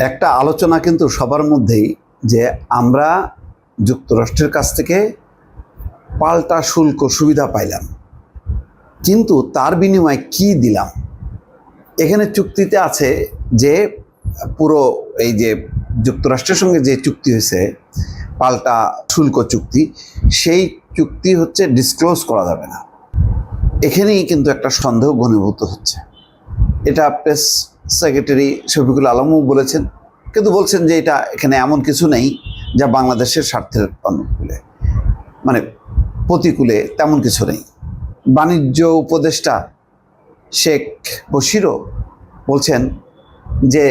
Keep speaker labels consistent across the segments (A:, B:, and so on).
A: একটা আলোচনা কিন্তু সবার মধ্যেই যে আমরা যুক্তরাষ্ট্রের কাছ থেকে পাল্টা শুল্ক সুবিধা পাইলাম, কিন্তু তার বিনিময়ে কি দিলাম। এখানে চুক্তিতে আছে যে পুরো এই যে যুক্তরাষ্ট্রের সঙ্গে যে চুক্তি হয়েছে পাল্টা শুল্ক চুক্তি, সেই চুক্তি হচ্ছে ডিসক্লোজ করা যাবে না। এখানেই কিন্তু একটা সন্দেহ ঘনীভূত হচ্ছে। এটা প্রেস সেক্রেটারি শফিকুল আলমও বলেছেন, কিন্তু বলছেন যে এটা এখানে এমন কিছু নেই যা বাংলাদেশের স্বার্থের অনুকূলে, মানে প্রতিকূলে তেমন কিছু নেই। বাণিজ্য উপদেষ্টা শেখ বশিরও বলছেন যে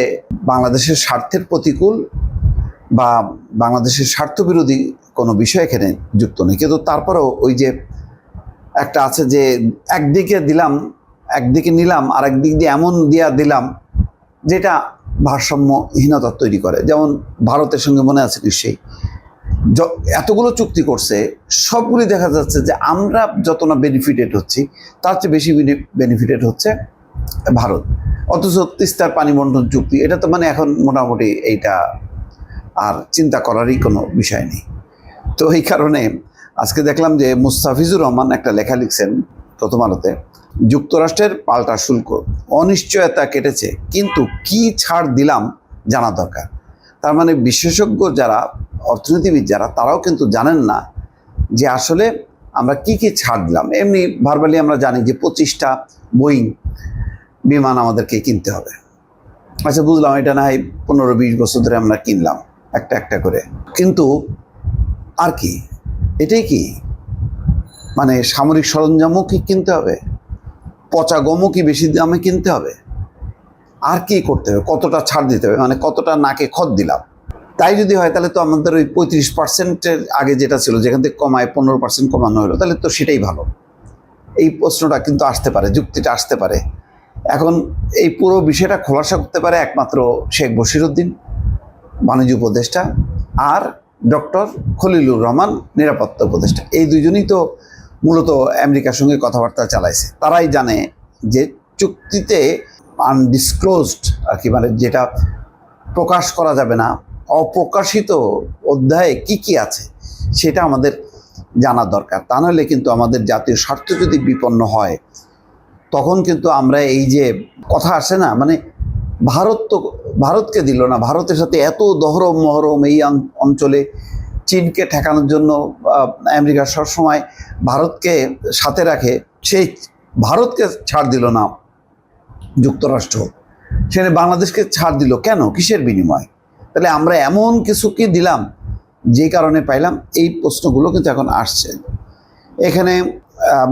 A: বাংলাদেশের স্বার্থের প্রতিকূল বা বাংলাদেশের স্বার্থবিরোধী কোনো বিষয় এখানে যুক্ত নেই। কিন্তু তারপরেও ওই যে একটা আছে যে একদিকে দিলাম, একদিকে নিলাম, আর একদিক দিয়ে এমন দিলাম যেটা ভারসাম্যহীনতা তৈরি করে। যেমন ভারতের সঙ্গে মনে আছে নিশ্চয়ই এতগুলো চুক্তি করছে, সবগুলি দেখা যাচ্ছে যে আমরা যত না বেনিফিটেড হচ্ছি তার চেয়ে বেশি বেনিফিটেড হচ্ছে ভারত। অথচ তিস্তার পানি বন্টন চুক্তি, এটা তো মানে এখন মোটামুটি এইটা আর চিন্তা করারই কোনো বিষয় নেই। তো এই কারণে আজকে দেখলাম যে মুস্তাফিজুর রহমান একটা লেখা লিখছেন প্রথম আলোতে, যুক্তরাষ্ট্রের পাল্টা শুল্ক অনিশ্চয়তা কেটেছে, কিন্তু কি ছাড় দিলাম জানা দরকার। তার মানে বিশেষজ্ঞ যারা, অর্থনীতিবিদ যারা, তারাও কিন্তু জানেন না যে আসলে আমরা কি কি ছাড় দিলাম। এমনি ভার্বালি আমরা জানি যে 25টা বোয়িং বিমান আমাদেরকে কিনতে হবে। আচ্ছা বুঝলাম, এটা না হয় 15-20 বছর ধরে আমরা কিনলাম একটা একটা করে, কিন্তু আর কি? এটাই কি মানে সামরিক সরঞ্জামও কি কিনতে হবে? পচা গমও কি বেশি দামে কিনতে হবে? আর কি করতে হবে? কতটা ছাড় দিতে হবে? মানে কতটা নাকে খত দিলাম? তাই যদি হয় তাহলে তো আমাদের ওই 35%-এর আগে যেটা ছিল, যেখান থেকে কমায় 15% কমানো হলো, তাহলে তো সেটাই ভালো। এই প্রশ্নটা কিন্তু আসতে পারে, যুক্তিটা আসতে পারে। এখন এই পুরো বিষয়টা খোলাসা করতে পারে একমাত্র শেখ বশিরউদ্দিন, বাণিজ্য উপদেষ্টা, আর ডক্টর খলিলুর রহমান, নিরাপত্তা উপদেষ্টা। এই দুইজনই তো মূলত আমেরিকার সঙ্গে কথাবার্তা চালাইছে। তারাই জানে যে চুক্তিতে আনডিসক্লোজড আর কি, মানে যেটা প্রকাশ করা যাবে না, অপ্রকাশিত অধ্যায়ে কি কি আছে সেটা আমাদের জানা দরকার। তা নাহলে কিন্তু আমাদের জাতীয় স্বার্থ যদি বিপন্ন হয়, তখন কিন্তু আমরা এই যে কথা আসে না, মানে ভারত তো ভারতকে দিল না, ভারতের সাথে এত দহরম মহরম এই অঞ্চলে চীনকে ঠেকানোর জন্য আমেরিকা সবসময় ভারতকে সাথে রাখে, সেই ভারতকে ছাড় দিল না যুক্তরাষ্ট্র, সেখানে বাংলাদেশকে ছাড় দিল কেন? কিসের বিনিময়? তাহলে আমরা এমন কিছু কি দিলাম যে কারণে পাইলাম? এই প্রশ্নগুলো কিন্তু এখন আসছে। এখানে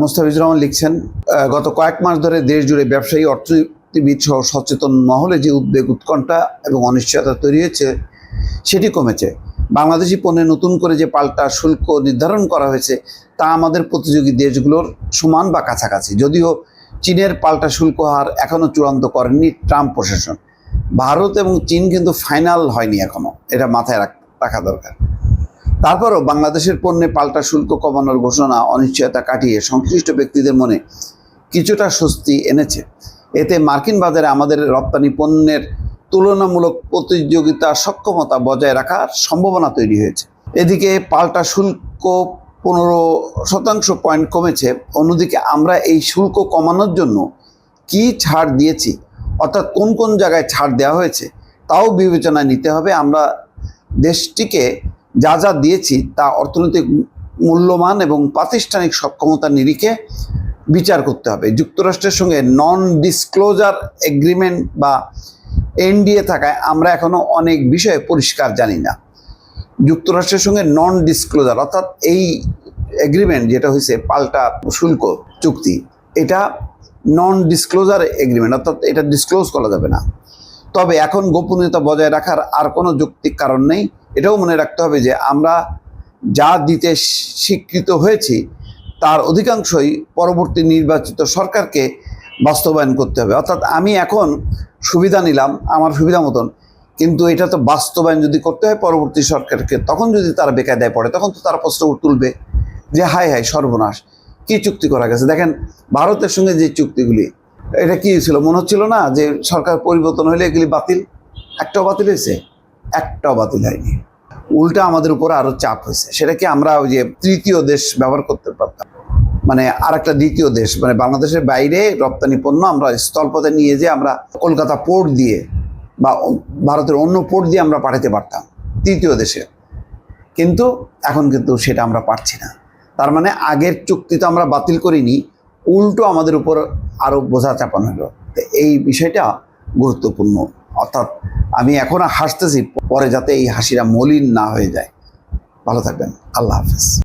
A: মুস্তাফিজুর রহমান লিখছেন, গত কয়েক মাস ধরে দেশ জুড়ে ব্যবসায়ী, অর্থনীতিবিদ সহ সচেতন মহলে যে উদ্বেগ, উৎকণ্ঠা এবং অনিশ্চয়তা তৈরি হয়েছে সেটি কমেছে। বাংলাদেশি পণ্যে নতুন করে যে পাল্টা শুল্ক নির্ধারণ করা হয়েছে তা আমাদের প্রতিযোগী দেশগুলোর সমান বা কাছাকাছি, যদিও চীনের পাল্টা শুল্ক হার এখনও চূড়ান্ত করেননি ট্রাম্প প্রশাসন। ভারত এবং চীন কিন্তু ফাইনাল হয়নি এখনও, এটা মাথায় রাখা দরকার। তারপরও বাংলাদেশের পণ্যে পাল্টা শুল্ক কমানোর ঘোষণা অনিশ্চয়তা কাটিয়ে সংশ্লিষ্ট ব্যক্তিদের মনে কিছুটা স্বস্তি এনেছে। এতে মার্কিন বাজারে আমাদের রপ্তানি পণ্যের তুলনামূলক প্রতিযোগিতা সক্ষমতা বজায় রাখার সম্ভাবনা তৈরি হয়েছে। এদিকে পাল্টা শুল্ক 15% পয়েন্ট কমেছে। অন্যদিকে আমরা এই শুল্ক কমানোর জন্য কি ছাড় দিয়েছি, অর্থাৎ কোন কোন জায়গায় ছাড় দেওয়া হয়েছে তাও বিবেচনায় নিতে হবে। আমরা দেশটিকে যা যা দিয়েছি তা অর্থনৈতিক মূল্যমান এবং প্রাতিষ্ঠানিক সক্ষমতার নিরিখে বিচার করতে হবে। যুক্তরাষ্ট্রের সঙ্গে নন ডিসক্লোজার এগ্রিমেন্ট বা এনডিএ থাকায় আমরা এখনও অনেক বিষয়ে পরিষ্কার জানি না। যুক্তরাষ্ট্রের সঙ্গে নন ডিসক্লোজার অর্থাৎ এই এগ্রিমেন্ট যেটা হয়েছে পাল্টা শুল্ক চুক্তি, এটা নন ডিসক্লোজার এগ্রিমেন্ট, অর্থাৎ এটা ডিসক্লোজ করা যাবে না। তবে এখন গোপনীয়তা বজায় রাখার আর কোনো যৌক্তিক কারণ নেই। এটাও মনে রাখতে হবে যে আমরা যা দিতে স্বীকৃত হয়েছি তার অধিকাংশই পরবর্তী নির্বাচিত সরকারকে বাস্তবায়ন করতে হবে। অর্থাৎ আমি এখন সুবিধা নিলাম আমার সুবিধা মতন, কিন্তু এটা তো বাস্তবায়ন যদি করতে হয় পরবর্তী সরকারকে, তখন যদি তারা বেকায়দায় পড়ে তখন তো তারা প্রশ্ন তুলবে যে হায় হায় সর্বনাশ, কি চুক্তি করা গেছে। দেখেন ভারতের সঙ্গে যে চুক্তিগুলি, এটা কি ছিল? মনে হচ্ছিল না যে সরকার পরিবর্তন হলে এগুলি বাতিল? একটাও বাতিল হয়েছে? একটাও বাতিল হয়নি। উল্টা আমাদের উপর আরো চাপ হয়েছে। সেটা কি আমরা ওই যে তৃতীয় দেশ ব্যবহার করতে পারতাম, মানে আর একটা দ্বিতীয় দেশ, মানে বাংলাদেশের বাইরে রপ্তানি পণ্য আমরা স্থলপথে নিয়ে যে আমরা কলকাতা পোর্ট দিয়ে বা ভারতের অন্য পোর্ট দিয়ে আমরা পাঠাতে পারতাম তৃতীয় দেশে, কিন্তু এখন কিন্তু সেটা আমরা পারছি না। তার মানে আগের চুক্তি তো আমরা বাতিল করিনি, উল্টো আমাদের উপর আরো বোঝা চাপানো হলো। তো এই বিষয়টা গুরুত্বপূর্ণ। অর্থাৎ আমি এখন হাসতেছি, পরে যাতে এই হাসিটা মলিন না হয়ে যায়। ভালো থাকবেন। আল্লাহ হাফেজ।